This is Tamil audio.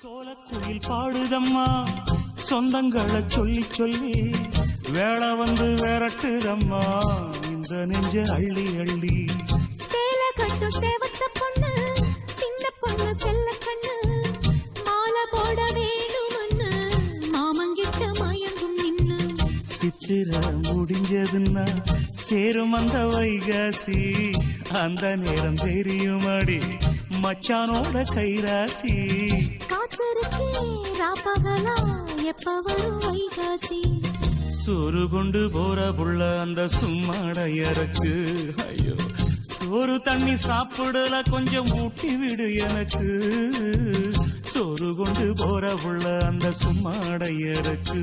சோலக்குயில் பாடுதம்மா சொந்தங்களை சொல்லி சொல்லி வேள வந்து விரட்டுதம்மா இந்த நெஞ்ச அள்ளி அள்ளி. சேல கட்டும் சேவத்த பொண்ணு சின்ன பொண்ணு செல்ல கண்ணு மாலை போட வேணும்னு மாமங்கிட்ட மயங்கும் நின்னு. சித்திர முடிஞ்சதுன்னா சேரும் அந்த வைகாசி அந்த நேரம் தெரியுமாடி மச்சானோட கைராசி. காத்திருக்கேன் ராப்பகலா எப்ப வரும் வைகாசி. சோறு கொண்டு போற புள்ள அந்த சும்மாடையறக்கு ஐயோ சோறு தண்ணி சாப்பிடல கொஞ்சம் ஊட்டி விடு எனக்கு. சோறு கொண்டு போற புள்ள அந்த சும்மாடையறக்கு.